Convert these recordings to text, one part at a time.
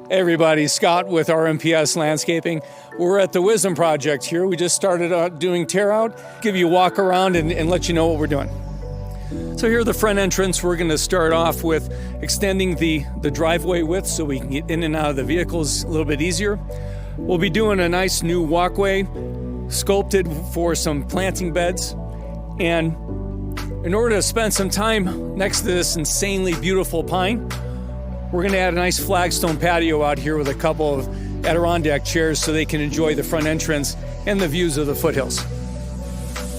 Hey everybody, Scott with RMPS Landscaping. We're at the Wisdom Project here. We just started doing tear out, give you a walk around and let you know what we're doing. So here at the front entrance, we're going to start off with extending the driveway width so we can get in and out of the vehicles a little bit easier. We'll be doing a nice new walkway sculpted for some planting beds. And in order to spend some time next to this insanely beautiful pine, we're going to add a nice flagstone patio out here with a couple of Adirondack chairs so they can enjoy the front entrance and the views of the foothills.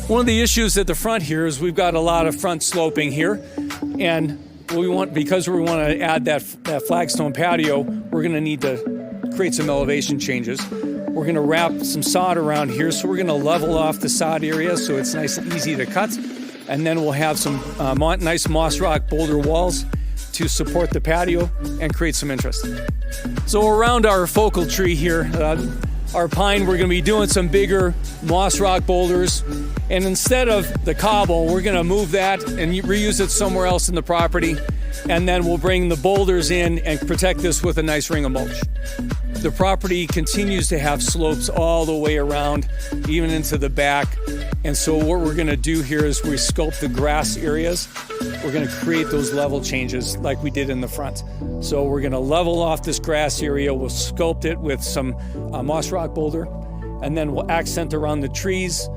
One of the issues at the front here is we've got a lot of front sloping here, and because we want to add that flagstone patio, we're going to need to create some elevation changes. We're going to wrap some sod around here, so we're going to level off the sod area so it's nice and easy to cut, and then we'll have some nice moss rock boulder walls to support the patio and create some interest. So around our focal tree here, our pine, we're going to be doing some bigger moss rock boulders, and instead of the cobble, we're going to move that and reuse it somewhere else in the property, and then we'll bring the boulders in and protect this with a nice ring of mulch. The property continues to have slopes all the way around, even into the back, and so what we're going to do here is we sculpt the grass areas. We're going to create those level changes like we did in the front. So we're going to level off this grass area, we'll sculpt it with some moss rock boulder, and then we'll accent around the trees,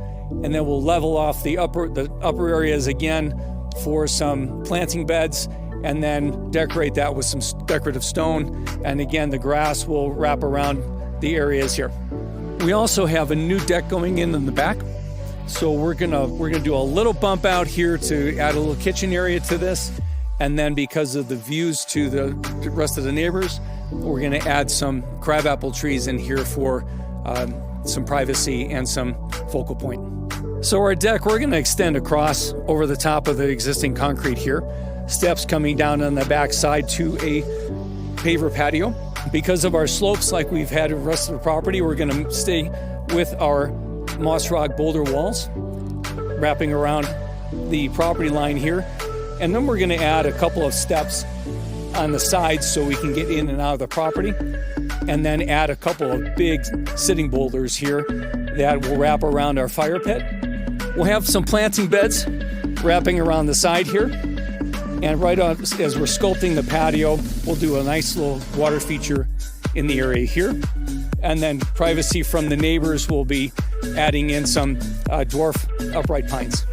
and then we'll level off the upper areas again for some planting beds, and then decorate that with some decorative stone. And again, the grass will wrap around the areas here. We also have a new deck going in the back. So we're gonna do a little bump out here to add a little kitchen area to this. And then because of the views to the rest of the neighbors, we're gonna add some crabapple trees in here for some privacy and some focal point. So our deck, we're gonna extend across over the top of the existing concrete here. Steps coming down on the back side to a paver patio. Because of our slopes like we've had the rest of the property, we're gonna stay with our moss rock boulder walls, wrapping around the property line here. And then we're gonna add a couple of steps on the sides so we can get in and out of the property. And then add a couple of big sitting boulders here that will wrap around our fire pit. We'll have some planting beds wrapping around the side here. And right on, as we're sculpting the patio, we'll do a nice little water feature in the area here. And then privacy from the neighbors, will be adding in some dwarf upright pines.